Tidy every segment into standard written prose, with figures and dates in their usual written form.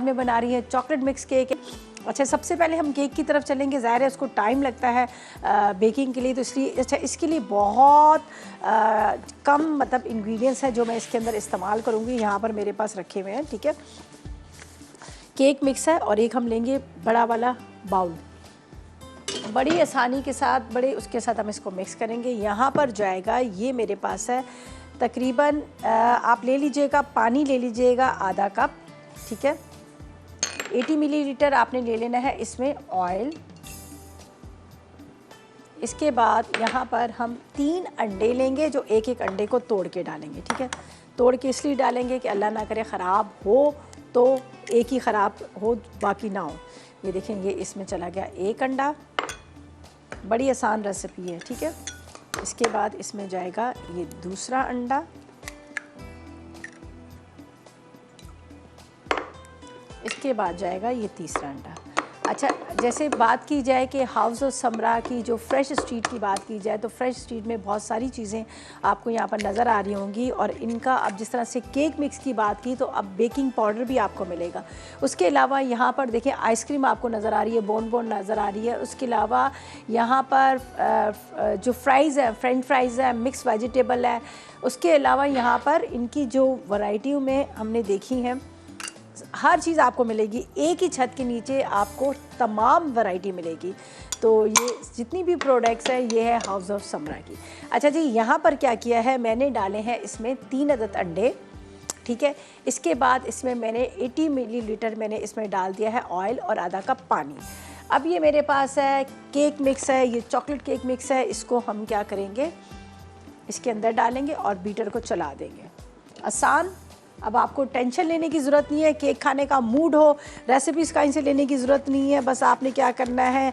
में बना रही है चॉकलेट मिक्स केक। अच्छा, सबसे पहले हम केक की तरफ चलेंगे। ज़ाहिर है उसको टाइम लगता है बेकिंग के लिए, तो इसलिए अच्छा इसके लिए बहुत कम मतलब इंग्रेडिएंट्स हैं जो मैं इसके अंदर इस्तेमाल करूँगी। यहाँ पर मेरे पास रखे हुए हैं, ठीक है। केक मिक्स है और एक हम लेंगे बड़ा वाला बाउल। बड़ी आसानी के साथ उसके साथ हम इसको मिक्स करेंगे। यहाँ पर जाएगा, ये मेरे पास है तकरीबन आप ले लीजिएगा, पानी ले लीजिएगा आधा कप, ठीक है। 80 मिलीलीटर आपने ले लेना है इसमें ऑयल। इसके बाद यहाँ पर हम 3 अंडे लेंगे, जो एक एक अंडे को तोड़ के डालेंगे, ठीक है। तोड़ के इसलिए डालेंगे कि अल्लाह ना करे ख़राब हो तो एक ही ख़राब हो, बाकी ना हो। ये देखेंगे इसमें चला गया एक अंडा। बड़ी आसान रेसिपी है, ठीक है। इसके बाद इसमें जाएगा ये दूसरा अंडा। इसके बाद जाएगा ये तीसरा अंडा। अच्छा, जैसे बात की जाए कि हाउस ऑफ समरा की जो फ्रेश स्ट्रीट की बात की जाए, तो फ्रेश स्ट्रीट में बहुत सारी चीज़ें आपको यहाँ पर नज़र आ रही होंगी। और इनका अब जिस तरह से केक मिक्स की बात की, तो अब बेकिंग पाउडर भी आपको मिलेगा। उसके अलावा यहाँ पर देखिए आइसक्रीम आपको नज़र आ रही है, बोन नज़र आ रही है। उसके अलावा यहाँ पर जो फ्राइज़ है, फ्रेंच फ्राइज़ है, मिक्स वेजिटेबल है। उसके अलावा यहाँ पर इनकी जो वैरायटियों में हमने देखी हैं, हर चीज़ आपको मिलेगी। एक ही छत के नीचे आपको तमाम वैरायटी मिलेगी। तो ये जितनी भी प्रोडक्ट्स हैं, ये है हाउस ऑफ समरा की। अच्छा जी, यहाँ पर क्या किया है, मैंने डाले हैं इसमें 3 अदद अंडे, ठीक है। इसके बाद इसमें मैंने 80 मिलीलीटर मैंने इसमें डाल दिया है ऑयल और आधा कप पानी। अब ये मेरे पास है केक मिक्स है, ये चॉकलेट केक मिक्स है। इसको हम क्या करेंगे, इसके अंदर डालेंगे और बीटर को चला देंगे। आसान। अब आपको टेंशन लेने की ज़रूरत नहीं है, केक खाने का मूड हो, रेसिपीज़ कहीं से लेने की ज़रूरत नहीं है। बस आपने क्या करना है,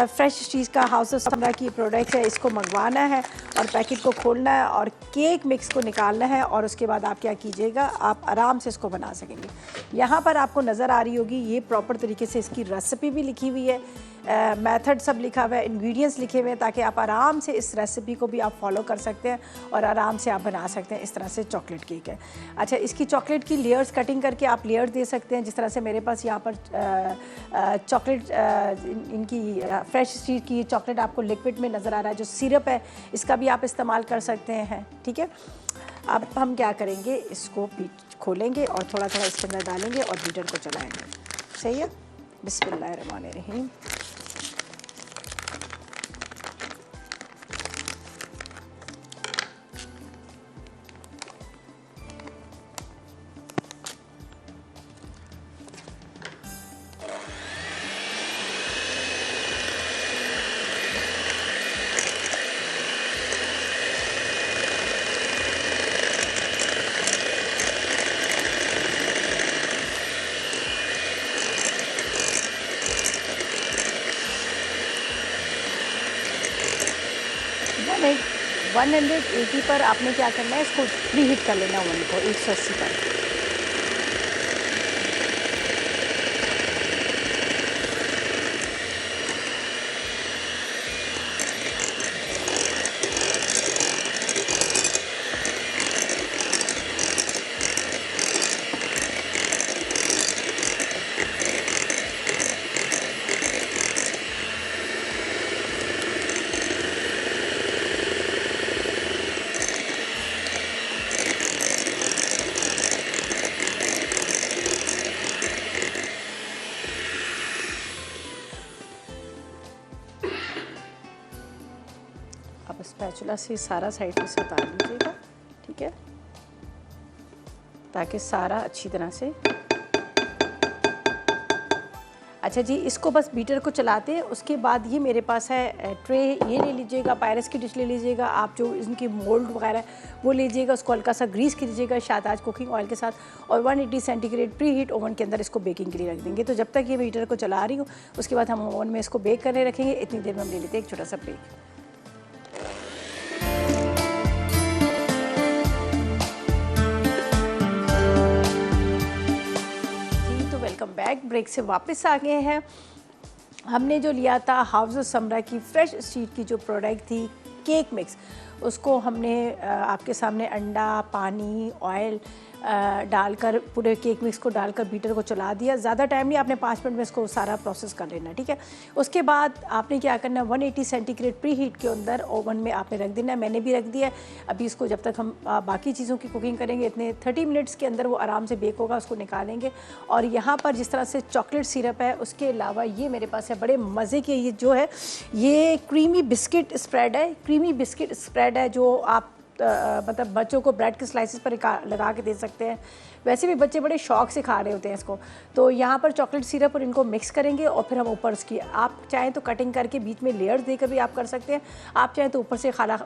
फ्रेश चीज़ का हाउस ऑफ समरा की प्रोडक्ट है, इसको मंगवाना है और पैकेट को खोलना है और केक मिक्स को निकालना है। और उसके बाद आप क्या कीजिएगा, आप आराम से इसको बना सकेंगे। यहाँ पर आपको नज़र आ रही होगी, ये प्रॉपर तरीके से इसकी रेसिपी भी लिखी हुई है, मेथड सब लिखा हुआ है, इंग्रेडिएंट्स लिखे हुए हैं, ताकि आप आराम से इस रेसिपी को भी आप फॉलो कर सकते हैं और आराम से आप बना सकते हैं। इस तरह से चॉकलेट केक है। अच्छा, इसकी चॉकलेट की लेयर्स कटिंग करके आप लेयर दे सकते हैं। जिस तरह से मेरे पास यहाँ पर चॉकलेट इनकी फ्रेश स्ट्रीट की चॉकलेट आपको लिक्विड में नज़र आ रहा है, जो सिरप है, इसका भी आप इस्तेमाल कर सकते हैं, ठीक है। अब हम क्या करेंगे, इसको खोलेंगे और थोड़ा थोड़ा इसके अंदर डालेंगे और बीटर को चलाएँगे। सही है। बिस्मिल्लाहिर्रहमानिर्रहीम। नहीं, 180 पर आपने क्या करना है, इसको प्री हीट कर लेना ओवन को 180 पर। अब स्पैचुला से सारा साइड पे से उतार लीजिएगा, ठीक है, ताकि सारा अच्छी तरह से। अच्छा जी, इसको बस बीटर को चलाते हैं। उसके बाद ये मेरे पास है ट्रे, ये ले लीजिएगा, पायरस की डिश ले लीजिएगा आप, जो इनकी मोल्ड वगैरह वो लीजिएगा, उसको हल्का सा ग्रीस कीजिएगा शाताज कुकिंग ऑयल के साथ, और 180 सेंटीग्रेड प्री हीट ओवन के अंदर इसको बेकिंग के लिए रख देंगे। तो जब तक ये बीटर को चला रही हूँ, उसके बाद हम ओवन में इसको बेक करने रखेंगे। इतनी देर में हम ले लेते हैं एक छोटा सा ब्रेक। Welcome back. ब्रेक से वापस आ गए हैं। हमने जो लिया था हाउस ऑफ समरा की फ्रेश स्ट्रीट की जो प्रोडक्ट थी केक मिक्स, उसको हमने आपके सामने अंडा, पानी, ऑयल डालकर पूरे केक मिक्स को डालकर बीटर को चला दिया। ज़्यादा टाइम नहीं, आपने 5 मिनट में इसको सारा प्रोसेस कर लेना, ठीक है। उसके बाद आपने क्या करना है, 180 सेंटीग्रेड प्री हीट के अंदर ओवन में आपने रख देना है। मैंने भी रख दिया है। अभी इसको जब तक हम बाकी चीज़ों की कुकिंग करेंगे, इतने 30 मिनट्स के अंदर वो आराम से बेक होगा, उसको निकालेंगे। और यहाँ पर जिस तरह से चॉकलेट सिरप है, उसके अलावा ये मेरे पास है बड़े मज़े की, ये जो है ये क्रीमी बिस्किट स्प्रेड है। क्रीमी बिस्किट स्प्रेड है जो आप मतलब बच्चों को ब्रेड के स्लाइसेस पर लगा के दे सकते हैं। वैसे भी बच्चे बड़े शौक से खा रहे होते हैं इसको। तो यहाँ पर चॉकलेट सिरप और इनको मिक्स करेंगे और फिर हम ऊपर उसकी, आप चाहें तो कटिंग करके बीच में लेयर्स देकर भी आप कर सकते हैं। आप चाहें तो ऊपर से खाना,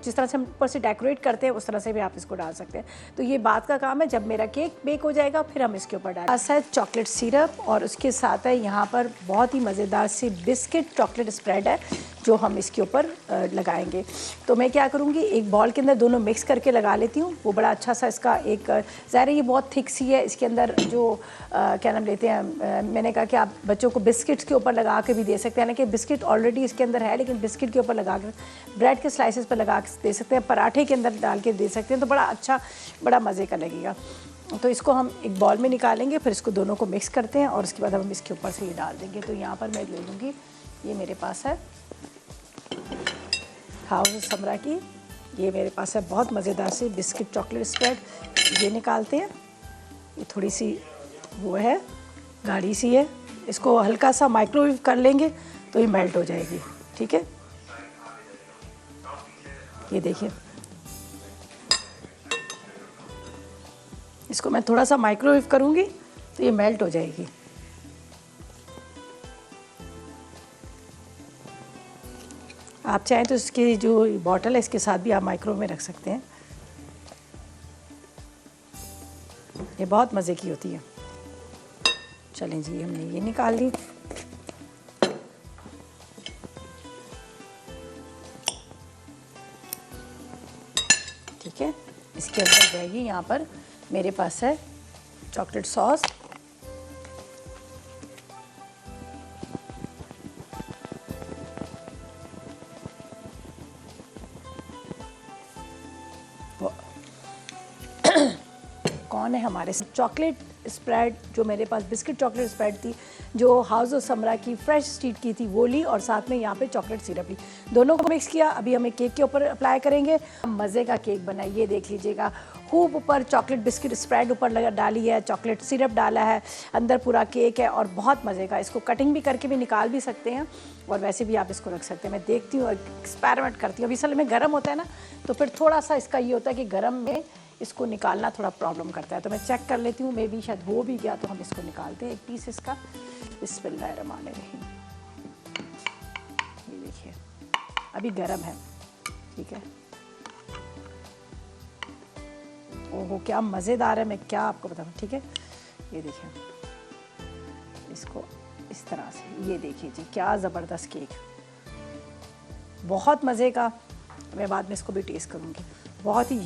जिस तरह से हम ऊपर से डेकोरेट करते हैं उस तरह से भी आप इसको डाल सकते हैं। तो ये बात का काम है। जब मेरा केक बेक हो जाएगा फिर हम इसके ऊपर डालें। है चॉकलेट सिरप और उसके साथ है यहाँ पर बहुत ही मज़ेदार सी बिस्किट चॉकलेट स्प्रेड है जो हम इसके ऊपर लगाएंगे। तो मैं क्या करूँगी, एक बॉल के अंदर दोनों मिक्स करके लगा लेती हूँ। वो बड़ा अच्छा सा इसका एक, ज़ाहिर है ये बहुत थिक सी है, इसके अंदर जो क्या नाम लेते हैं, मैंने कहा कि आप बच्चों को बिस्किट्स के ऊपर लगा के भी दे सकते हैं ना, कि बिस्किट ऑलरेडी इसके अंदर है, लेकिन बिस्किट के ऊपर लगा कर ब्रेड के स्लाइसेस पर लगा के दे सकते हैं, पराठे के अंदर डाल के दे सकते हैं। तो बड़ा अच्छा, बड़ा मज़े का लगेगा। तो इसको हम एक बॉल में निकालेंगे, फिर इसको दोनों को मिक्स करते हैं और उसके बाद हम इसके ऊपर से ये डाल देंगे। तो यहाँ पर मैं ले लूँगी, ये मेरे पास है हाउस समरा की, ये मेरे पास है बहुत मज़ेदार सी बिस्किट चॉकलेट स्प्रेड। ये निकालते हैं, ये थोड़ी सी वो है, गाढ़ी सी है, इसको हल्का सा माइक्रोवेव कर लेंगे तो ये मेल्ट हो जाएगी, ठीक है। ये देखिए, इसको मैं थोड़ा सा माइक्रोवेव करूँगी तो ये मेल्ट हो जाएगी। आप चाहें तो इसकी जो बॉटल है इसके साथ भी आप माइक्रोवेव में रख सकते हैं। ये बहुत मज़े की होती है। चलें जी, हमने ये निकाल ली। ठीक है, इसके अंदर जाएगी, यहाँ पर मेरे पास है चॉकलेट सॉस। कौन है हमारे चॉकलेट स्प्रेड, जो मेरे पास बिस्किट चॉकलेट स्प्रेड थी जो हाउस ऑफ समरा की फ्रेश स्ट्रीट की थी, वो ली और साथ में यहाँ पे चॉकलेट सिरप ली, दोनों को मिक्स किया। अभी हमें केक के ऊपर अप्लाई करेंगे। मज़े का केक बना, ये देख लीजिएगा। खूब ऊपर चॉकलेट बिस्किट स्प्रेड ऊपर लगा डाली है, चॉकलेट सिरप डाला है, अंदर पूरा केक है और बहुत मज़े का। इसको कटिंग भी करके भी निकाल भी सकते हैं और वैसे भी आप इसको रख सकते हैं। मैं देखती हूँ, एक्सपेरिमेंट करती हूँ। अभी असल में गर्म होता है ना, तो फिर थोड़ा सा इसका ये होता है कि गर्म में इसको निकालना थोड़ा प्रॉब्लम करता है। तो मैं चेक कर लेती हूँ, मे बी शायद हो भी गया तो हम इसको निकालते हैं एक पीस इसका। बिस्मिल्लाहिर्रहमानिर्रहीम। ये देखिए, अभी गर्म है, ठीक है। ओहो, क्या मज़ेदार है, मैं क्या आपको बताऊँ, ठीक है। ये देखिए, इसको इस तरह से, ये देखिए जी, क्या ज़बरदस्त केक, बहुत मज़े का। मैं बाद में इसको भी टेस्ट करूँगी, बहुत ही